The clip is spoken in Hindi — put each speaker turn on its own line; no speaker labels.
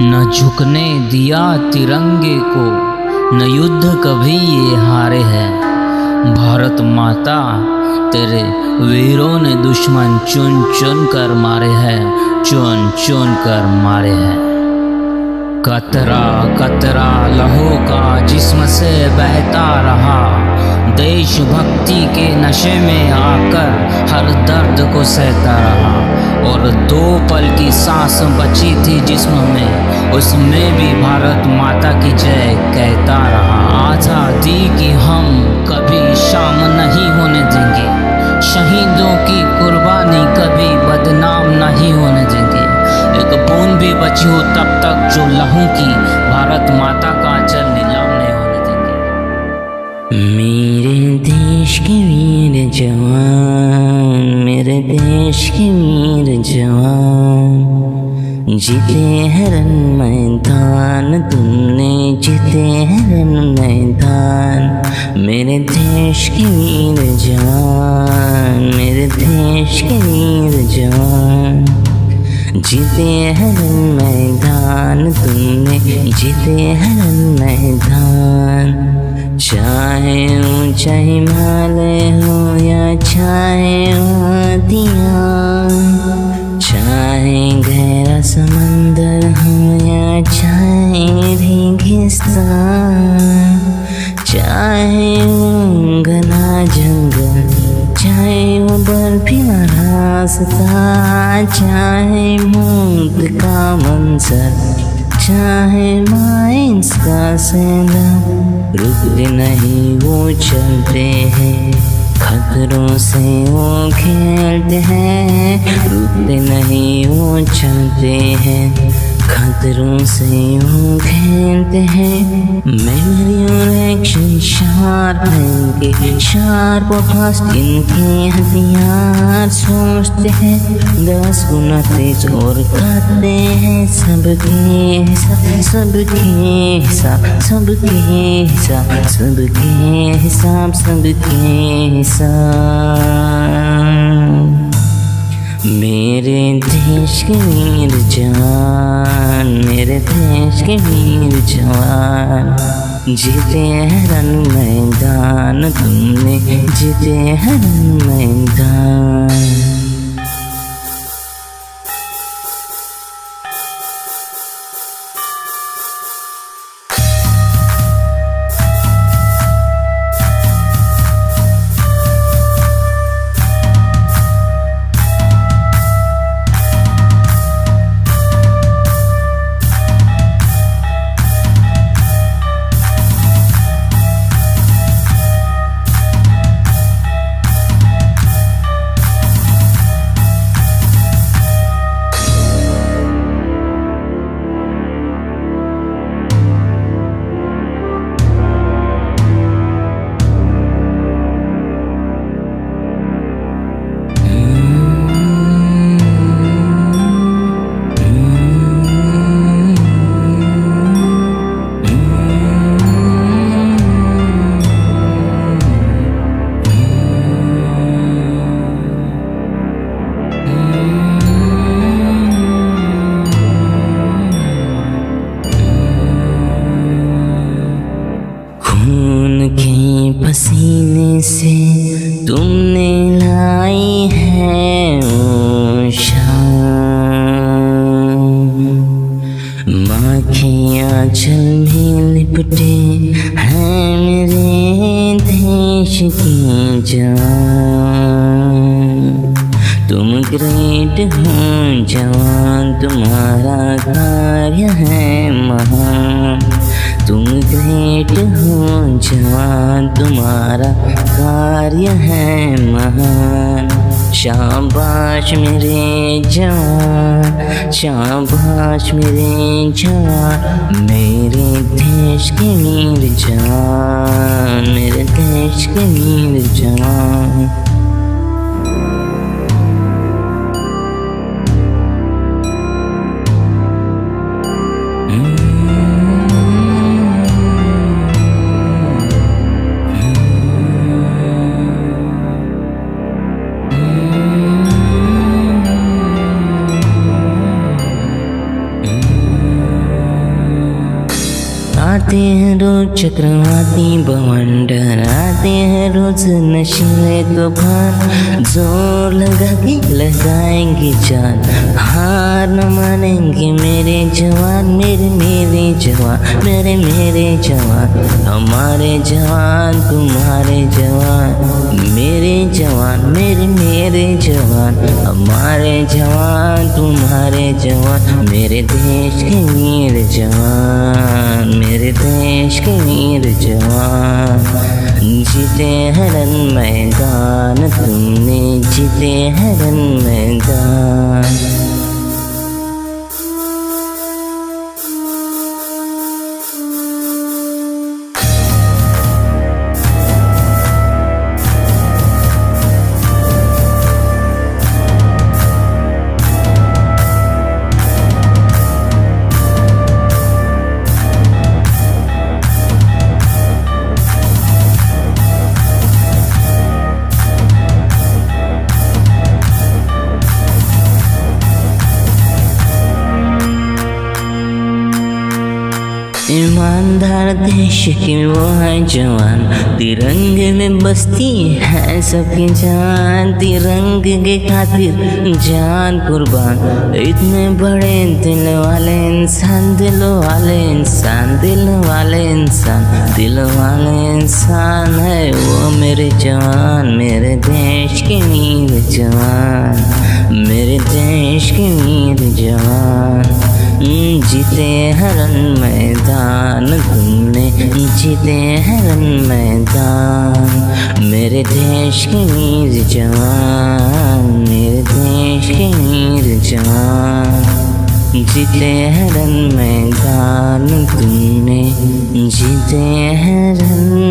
न झुकने दिया तिरंगे को, न युद्ध कभी ये हारे हैं। भारत माता तेरे वीरों ने दुश्मन चुन चुन कर मारे हैं, चुन चुन कर मारे हैं। कतरा कतरा लहू का जिस्म से बहता रहा, देशभक्ति के नशे में आकर हर दर्द को सहता रहा। और 2 पल की सांस बची थी जिस्म में, उसमें भी भारत माता की जय कहता रहा। आज़ादी की हम कभी शाम नहीं होने देंगे, शहीदों की कुर्बानी कभी बदनाम नहीं होने देंगे। एक बूंद भी बची हो तब तक जो लहू की, भारत माता का जल नीलाम नहीं होने देंगे।
मेरे देश के वीर जवान, मेरे देश के वीर जवान, जीते हैं रण मैदान, तुमने जीते हैं रण मैदान। मेरे देश के वीर जवान, मेरे देश के वीर जवान, जीते हैं रण मैदान, तुमने जीते हैं रण मैदान। चाहे ऊंचा हिमालय हो या चाहे वादियाँ, चाहे गहरा समंदर हो या चाहे रेगिस्तान, चाहे वो घना जंगल, चाहे वो बर्फीला रास्ता, चाहे मौत का मंजर, चाहे माइंस का सेना, रुकते नहीं वो चलते हैं, खतरों से वो खेलते हैं। रुकते नहीं वो चलते हैं, खतरों से वो खेलते हैं। मेमोरी और एक्शन शार्प हैं, शार्प और फास्ट इनके हथियार। सोचते हैं 10 गुना तेज और करते हैं सबके हिसाब, सबके हिसाब, सबके हिसाब, सबके हिसाब, सबके हिसाब। मेरे देश के वीर जवान, मेरे देश के वीर जवान, जीते हैं रण मैदान, तुमने जीते हैं रण मैदान। पसीने से तुमने लाई है वो शान, माँ के आंचल में लिपटे हैं मेरे देश की जान। तुम ग्रेट हो जवान, तुम्हारा कार्य है महान। तुम ग्रेट हो जवान, तुम्हारा कार्य है महान। शाबाश मेरे जवान, शाबाश मेरे जवान, मेरे देश के वीर जवान, मेरे देश के वीर जवान। आते हैं रोज चक्रवाती बवंडर, आते हैं रोज नशीले तूफान, जोर लगा के लगाएंगे जान, हार न मानेंगे मेरे जवान, मेरे जवान, मेरे जवान, हमारे जवान तुम्हारे जवान, मेरे जवान, मेरे जवान, हमारे जवान तुम्हारे जवान, मेरे देश के वीर जवान, मेरे देश के वीर जवान, जीते हैं रण मैदान, तुमने जीते हैं रण मैदान। ईमानदार देश की वो है जवान, तिरंगे में बसती है सबकी जान, तिरंगे के खातिर जान कुर्बान, इतने बड़े दिल वाले इंसान, दिल वाले इंसान, दिल वाले इंसान, दिल वाले इंसान है वो मेरे जवान, मेरे देश के वीर जवान, मेरे देश के वीर जवान, जीते हैं रण मैदान, तुमने जीते हैं रण मैदान, मेरे देश के वीर जवान, मेरे देश के वीर जवान, जीते हैं रण मैदान, तुमने जीते हैं रण